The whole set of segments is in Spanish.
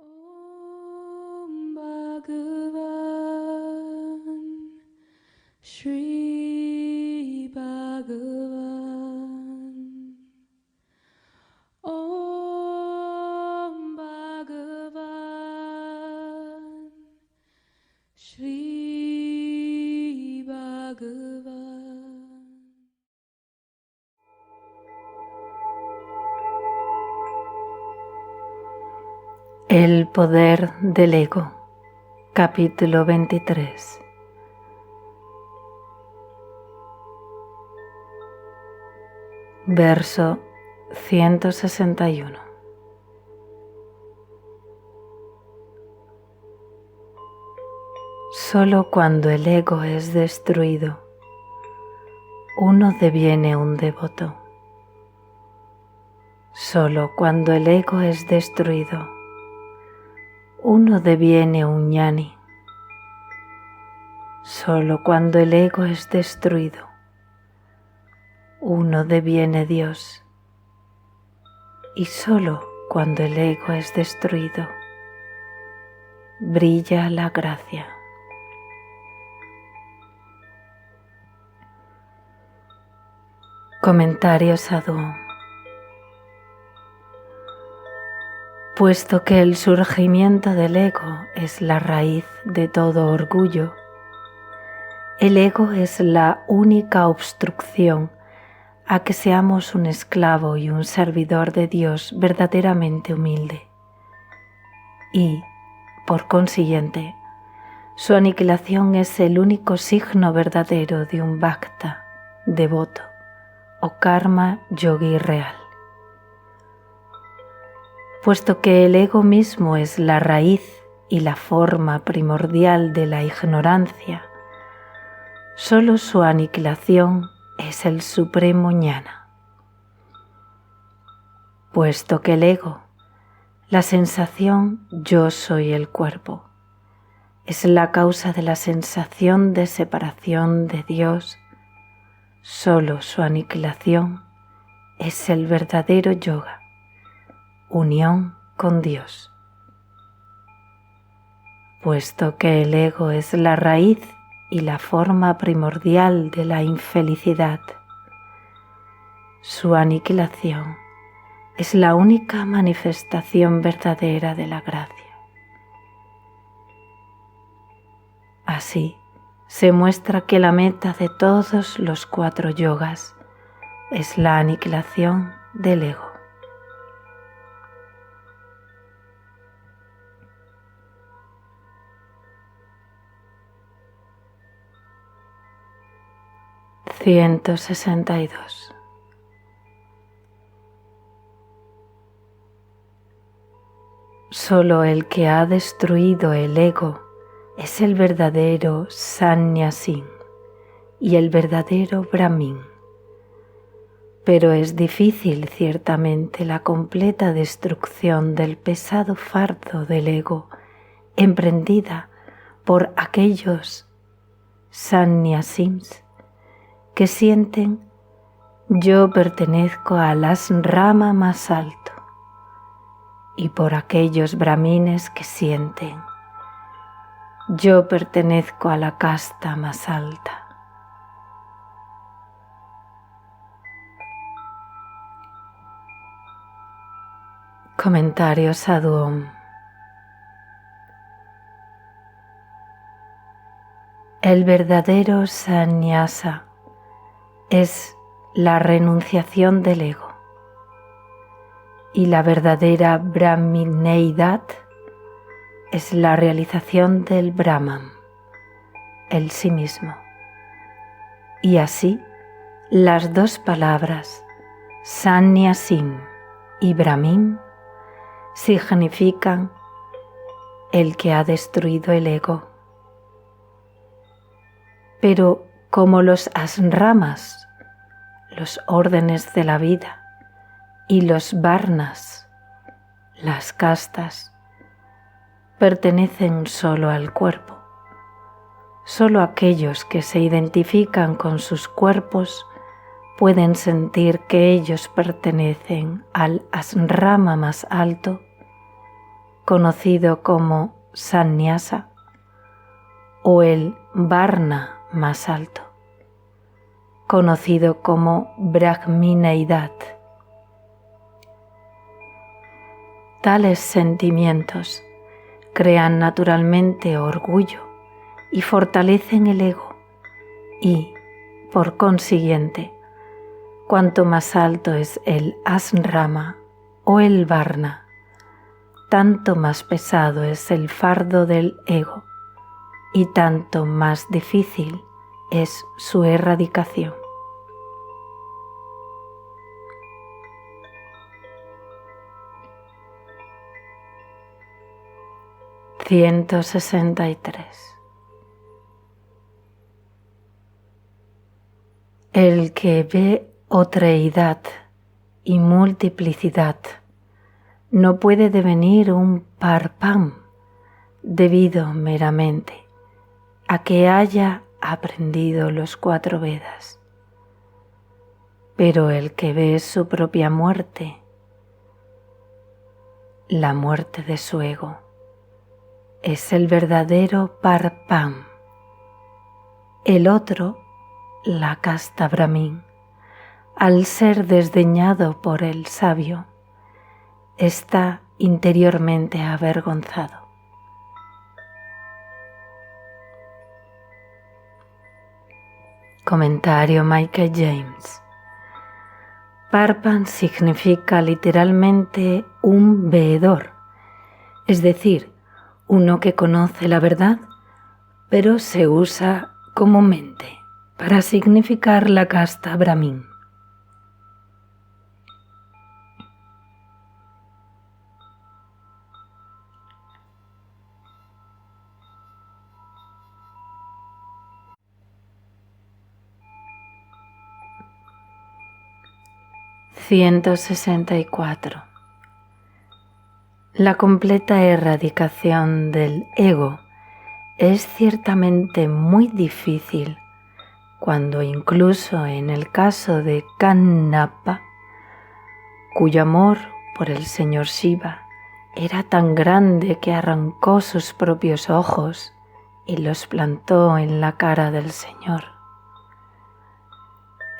Om Bhagavan Shri Bhagavan Om Bhagavan Shri Bhagavan. El poder del ego, capítulo 23. Verso 161. Solo cuando el ego es destruido, uno deviene un devoto. Solo cuando el ego es destruido, uno deviene un ñani. Solo cuando el ego es destruido, uno deviene Dios. Y solo cuando el ego es destruido, brilla la gracia. Comentario Sadhu. Puesto que el surgimiento del ego es la raíz de todo orgullo, el ego es la única obstrucción a que seamos un esclavo y un servidor de Dios verdaderamente humilde. Y, por consiguiente, su aniquilación es el único signo verdadero de un bhakta, devoto, o karma yogi real. Puesto que el ego mismo es la raíz y la forma primordial de la ignorancia, solo su aniquilación es el supremo ñana. Puesto que el ego, la sensación yo soy el cuerpo, es la causa de la sensación de separación de Dios, solo su aniquilación es el verdadero yoga, unión con Dios. Puesto que el ego es la raíz y la forma primordial de la infelicidad, su aniquilación es la única manifestación verdadera de la gracia. Así, se muestra que la meta de todos los 4 yogas es la aniquilación del ego. (162) Solo el que ha destruido el ego es el verdadero Sannyasin y el verdadero Brahmin. Pero es difícil ciertamente la completa destrucción del pesado fardo del ego emprendida por aquellos sannyasins que sienten yo pertenezco al asrama más alto, y por aquellos brahmines que sienten yo pertenezco a la casta más alta. Comentario Sadhu Om. El verdadero sannyasa es la renunciación del ego, y la verdadera brahmineidad es la realización del Brahman, el sí mismo. Y así, las dos palabras, Sannyasim y Brahmin, significan el que ha destruido el ego. Pero como los asramas, los órdenes de la vida, y los varnas, las castas, pertenecen solo al cuerpo, solo aquellos que se identifican con sus cuerpos pueden sentir que ellos pertenecen al asrama más alto conocido como Sannyasa, o el Varna más alto, conocido como Brahmineidad. Tales sentimientos crean naturalmente orgullo y fortalecen el ego y, por consiguiente, cuanto más alto es el asrama o el varna, tanto más pesado es el fardo del ego y tanto más difícil es su erradicación. (163) El que ve otreidad y multiplicidad no puede devenir un parpam debido meramente a que haya aprendido los 4 Vedas. Pero el que ve su propia muerte, la muerte de su ego, es el verdadero parpam. El otro, la casta brahmin, al ser desdeñado por el sabio, está interiormente avergonzado. Comentario Michael James. Parpam significa literalmente un veedor, es decir, uno que conoce la verdad, pero se usa comúnmente para significar la casta brahmin. (164) La completa erradicación del ego es ciertamente muy difícil cuando incluso en el caso de Kannapa, cuyo amor por el señor Shiva era tan grande que arrancó sus propios ojos y los plantó en la cara del Señor.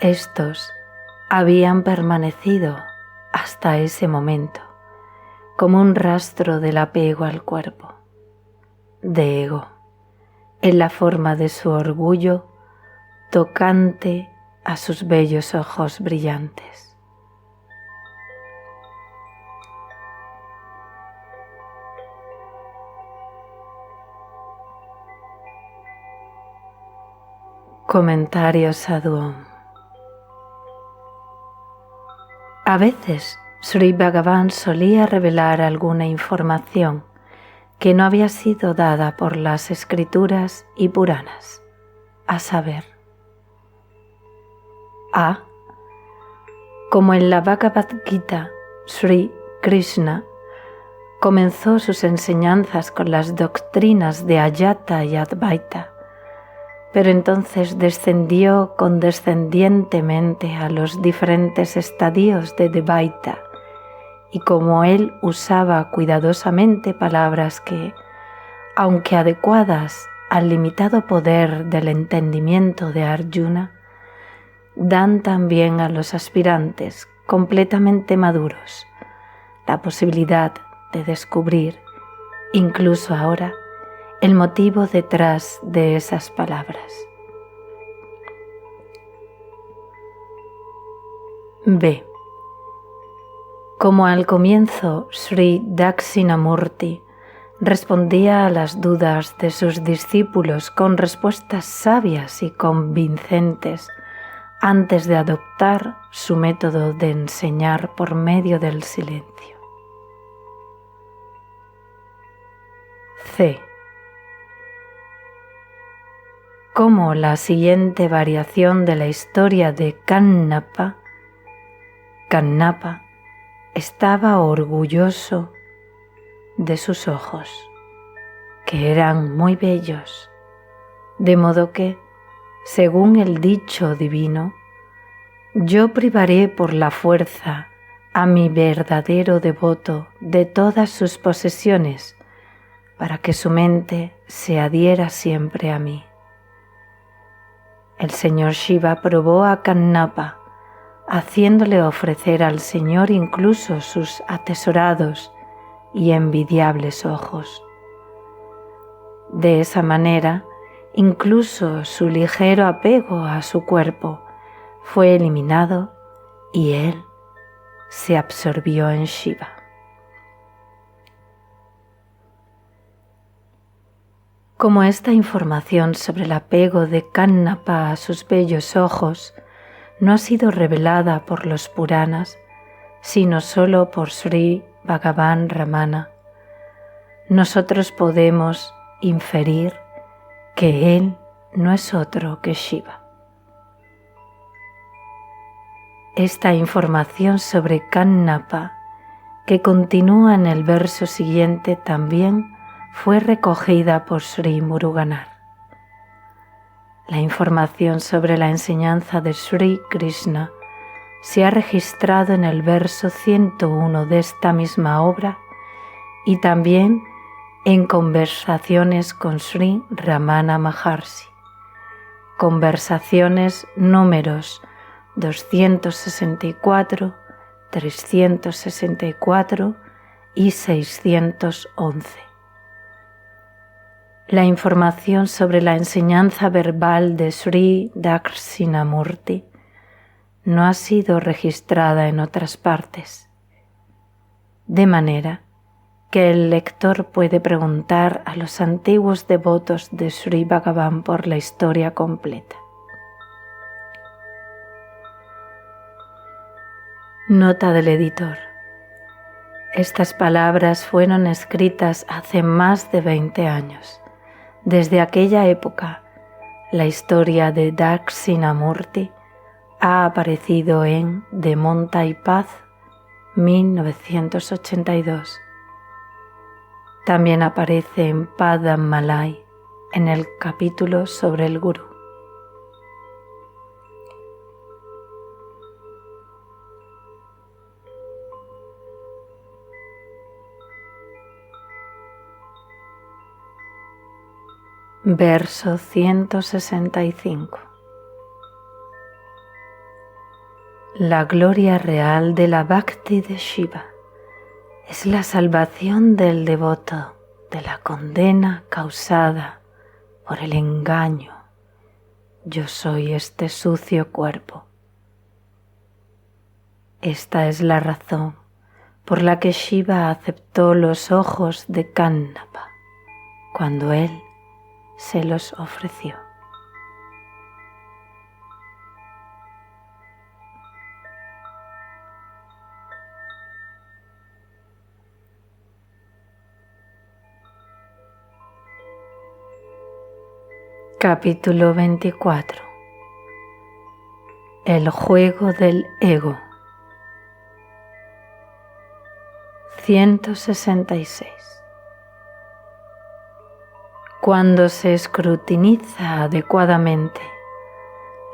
Estos habían permanecido hasta ese momento como un rastro del apego al cuerpo, de ego, en la forma de su orgullo tocante a sus bellos ojos brillantes. Comentario Sadhuam. A veces Sri Bhagavan solía revelar alguna información que no había sido dada por las escrituras y Puranas, a saber: A. Como en la Bhagavad Gita, Sri Krishna comenzó sus enseñanzas con las doctrinas de Ayata y Advaita, pero entonces descendió condescendientemente a los diferentes estadios de Dvaita, y como él usaba cuidadosamente palabras que, aunque adecuadas al limitado poder del entendimiento de Arjuna, dan también a los aspirantes completamente maduros la posibilidad de descubrir, incluso ahora, el motivo detrás de esas palabras. B. Como al comienzo Sri Dakshinamurti respondía a las dudas de sus discípulos con respuestas sabias y convincentes antes de adoptar su método de enseñar por medio del silencio. C. Como la siguiente variación de la historia de Kannapa estaba orgulloso de sus ojos, que eran muy bellos, de modo que, según el dicho divino, yo privaré por la fuerza a mi verdadero devoto de todas sus posesiones, para que su mente se adhiera siempre a mí. El señor Shiva probó a Kannapa, haciéndole ofrecer al Señor incluso sus atesorados y envidiables ojos. De esa manera, incluso su ligero apego a su cuerpo fue eliminado y él se absorbió en Shiva. Como esta información sobre el apego de Kannapa a sus bellos ojos no ha sido revelada por los Puranas, sino solo por Sri Bhagavan Ramana, nosotros podemos inferir que él no es otro que Shiva. Esta información sobre Kannapa, que continúa en el verso siguiente, también fue recogida por Sri Muruganar. La información sobre la enseñanza de Sri Krishna se ha registrado en el verso 101 de esta misma obra y también en Conversaciones con Sri Ramana Maharshi, conversaciones números 264, 364 y 611. La información sobre la enseñanza verbal de Sri Dakshinamurti no ha sido registrada en otras partes, de manera que el lector puede preguntar a los antiguos devotos de Sri Bhagavan por la historia completa. Nota del editor. Estas palabras fueron escritas hace más de 20 años. Desde aquella época, la historia de Dakshinamurti ha aparecido en De Monta y Paz, 1982. También aparece en Padam Malai, en el capítulo sobre el Gurú. Verso 165. La gloria real de la Bhakti de Shiva es la salvación del devoto de la condena causada por el engaño. Yo soy este sucio cuerpo. Esta es la razón por la que Shiva aceptó los ojos de Kannapa cuando él se los ofreció. Capítulo 24. El juego del ego. 166. Cuando se escrutiniza adecuadamente,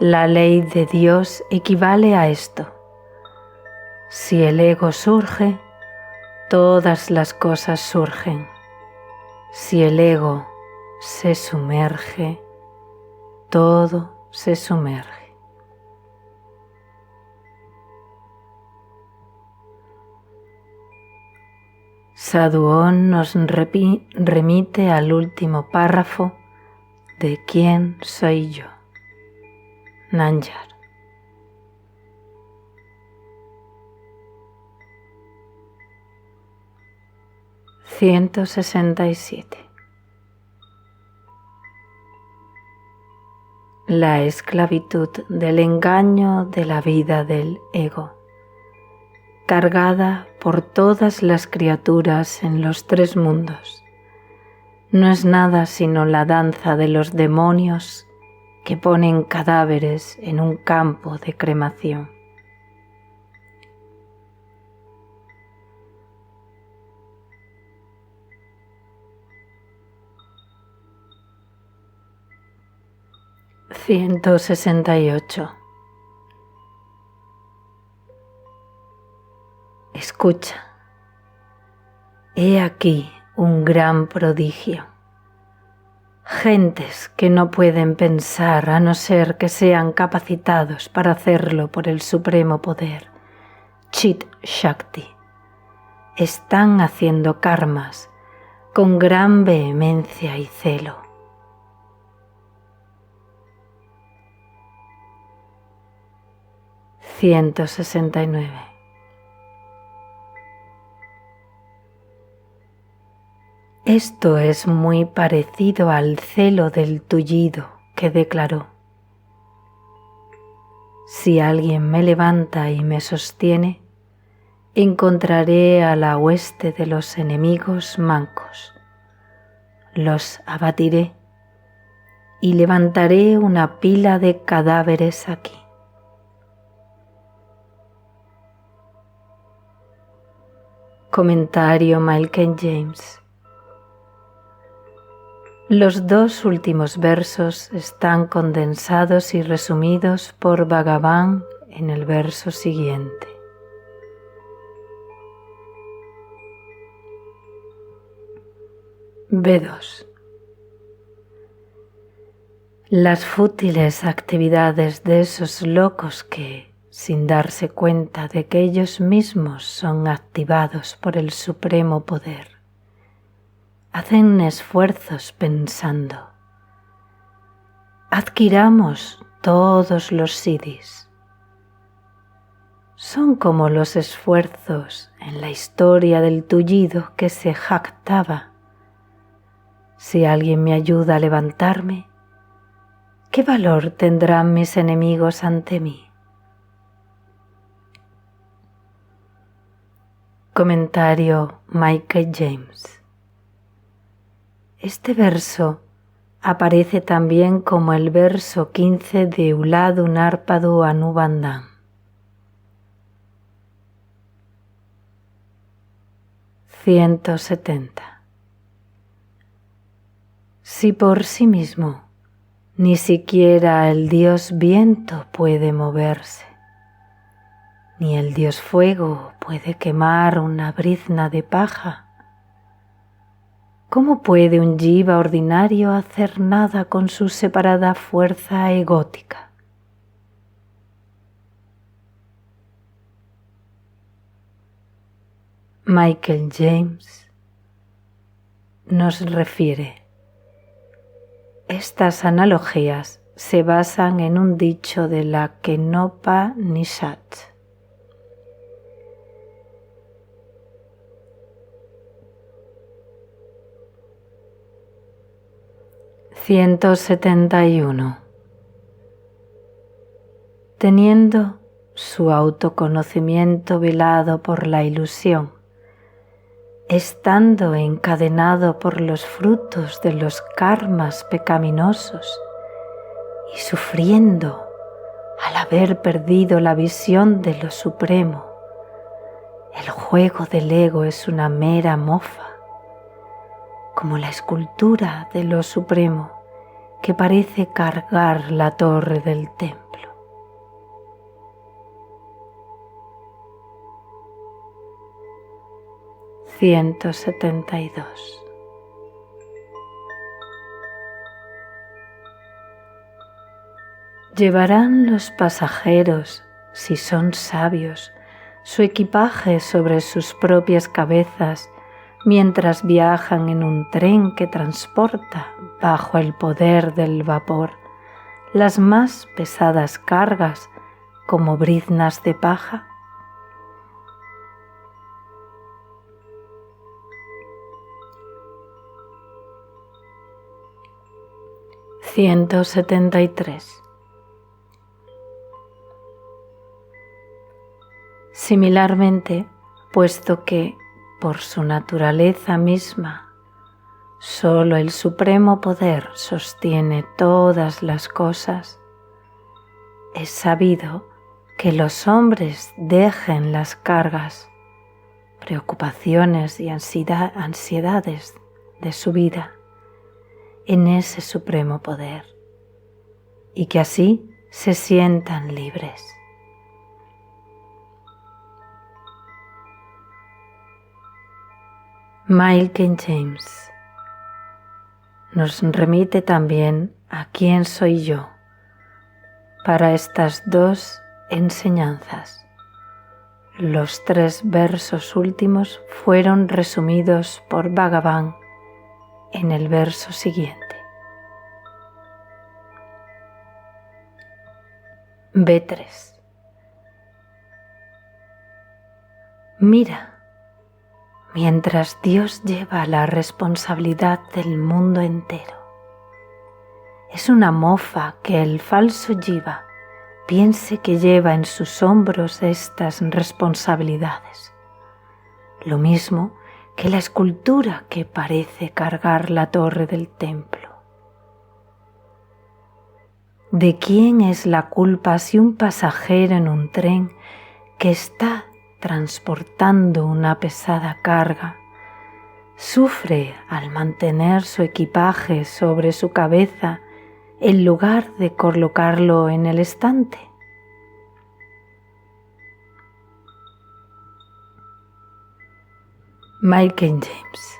la ley de Dios equivale a esto. Si el ego surge, todas las cosas surgen. Si el ego se sumerge, todo se sumerge. Sadhuon nos remite al último párrafo de ¿Quién soy yo? Nanjar. (167) La esclavitud del engaño de la vida del ego, cargada por todas las criaturas en los tres mundos, no es nada sino la danza de los demonios que ponen cadáveres en un campo de cremación. (168) Escucha, he aquí un gran prodigio. Gentes que no pueden pensar a no ser que sean capacitados para hacerlo por el supremo poder, Chit Shakti, están haciendo karmas con gran vehemencia y celo. (169) Esto es muy parecido al celo del tullido que declaró: si alguien me levanta y me sostiene, encontraré a la hueste de los enemigos mancos, los abatiré y levantaré una pila de cadáveres aquí. Comentario Michael James. Los dos últimos versos están condensados y resumidos por Bhagavan en el verso siguiente. B2. Las fútiles actividades de esos locos que, sin darse cuenta de que ellos mismos son activados por el supremo poder, hacen esfuerzos pensando: adquiramos todos los siddhis. Son como los esfuerzos en la historia del tullido que se jactaba: si alguien me ayuda a levantarme, ¿qué valor tendrán mis enemigos ante mí? Comentario Michael James. Este verso aparece también como el verso 15 de Uladu Narpadu Anubandham. (170) Si por sí mismo ni siquiera el dios viento puede moverse, ni el dios fuego puede quemar una brizna de paja, ¿cómo puede un jiva ordinario hacer nada con su separada fuerza egótica? Michael James nos refiere: estas analogías se basan en un dicho de la Kenopanishad. (171) Teniendo su autoconocimiento velado por la ilusión, estando encadenado por los frutos de los karmas pecaminosos y sufriendo al haber perdido la visión de lo supremo, el juego del ego es una mera mofa, como la escultura de lo supremo que parece cargar la torre del templo. (172) Llevarán los pasajeros, si son sabios, su equipaje sobre sus propias cabezas mientras viajan en un tren que transporta, bajo el poder del vapor, las más pesadas cargas como briznas de paja. (173) Similarmente, puesto que, por su naturaleza misma, solo el supremo poder sostiene todas las cosas, es sabido que los hombres dejen las cargas, preocupaciones y ansiedades de su vida en ese supremo poder, y que así se sientan libres. Michael James nos remite también a quién soy yo para estas dos enseñanzas. Los 3 versos últimos fueron resumidos por Bhagavan en el verso siguiente. B3. Mira, mientras Dios lleva la responsabilidad del mundo entero. Es una mofa que el falso Jiva piense que lleva en sus hombros estas responsabilidades. Lo mismo que la escultura que parece cargar la torre del templo. ¿De quién es la culpa si un pasajero en un tren que está transportando una pesada carga sufre al mantener su equipaje sobre su cabeza en lugar de colocarlo en el estante? Michael James.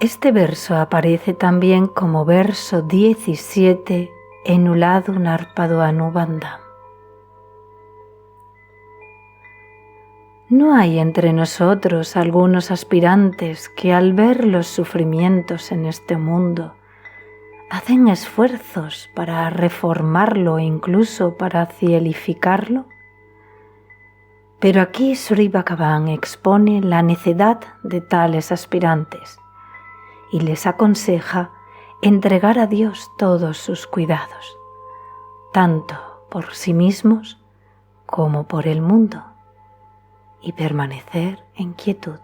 Este verso aparece también como verso 17 en Uladu Narpadu Bandham. ¿No hay entre nosotros algunos aspirantes que al ver los sufrimientos en este mundo hacen esfuerzos para reformarlo e incluso para cielificarlo? Pero aquí Sri Bhagavan expone la necedad de tales aspirantes y les aconseja entregar a Dios todos sus cuidados, tanto por sí mismos como por el mundo, y permanecer en quietud.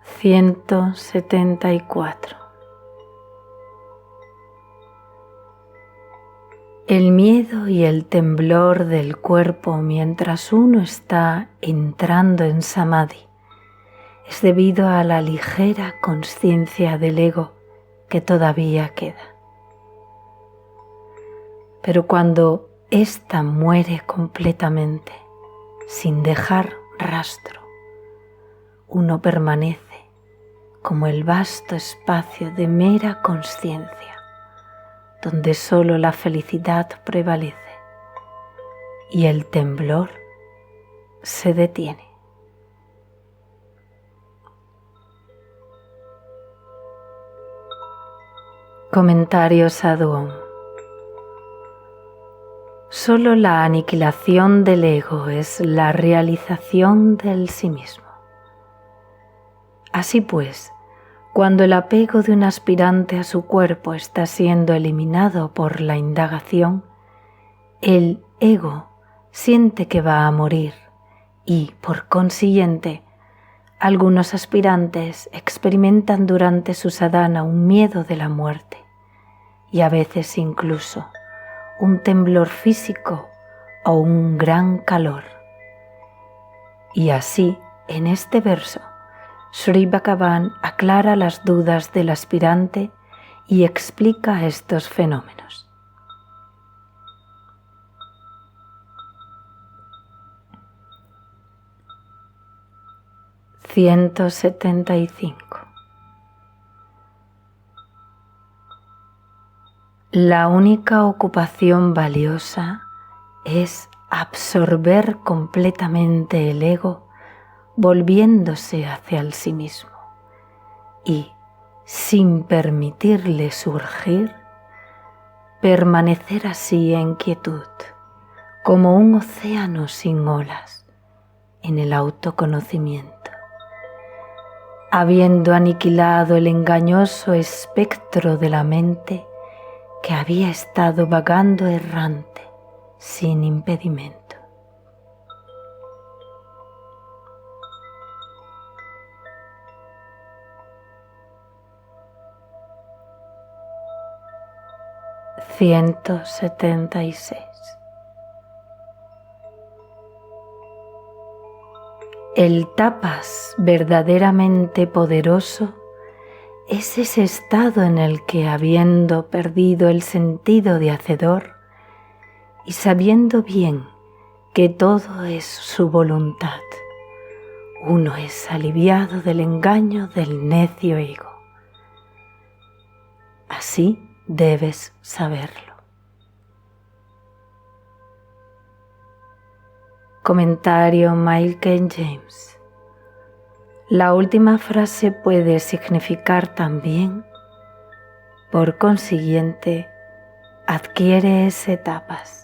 (174) El miedo y el temblor del cuerpo mientras uno está entrando en samadhi es debido a la ligera consciencia del ego que todavía queda. Pero cuando ésta muere completamente, sin dejar rastro, uno permanece como el vasto espacio de mera consciencia, donde solo la felicidad prevalece y el temblor se detiene. Comentario Sadhu. Solo la aniquilación del ego es la realización del sí mismo. Así pues, cuando el apego de un aspirante a su cuerpo está siendo eliminado por la indagación, el ego siente que va a morir y, por consiguiente, algunos aspirantes experimentan durante su sadhana un miedo de la muerte y a veces incluso un temblor físico o un gran calor. Y así, en este verso, Sri Bhagavan aclara las dudas del aspirante y explica estos fenómenos. (175) La única ocupación valiosa es absorber completamente el ego volviéndose hacia el sí mismo y, sin permitirle surgir, permanecer así en quietud, como un océano sin olas, en el autoconocimiento, habiendo aniquilado el engañoso espectro de la mente que había estado vagando errante sin impedimento. (176) El tapas verdaderamente poderoso es ese estado en el que, habiendo perdido el sentido de hacedor, y sabiendo bien que todo es su voluntad, uno es aliviado del engaño del necio ego. Así debes saberlo. Comentario Michael James. La última frase puede significar también, por consiguiente, adquiere etapas.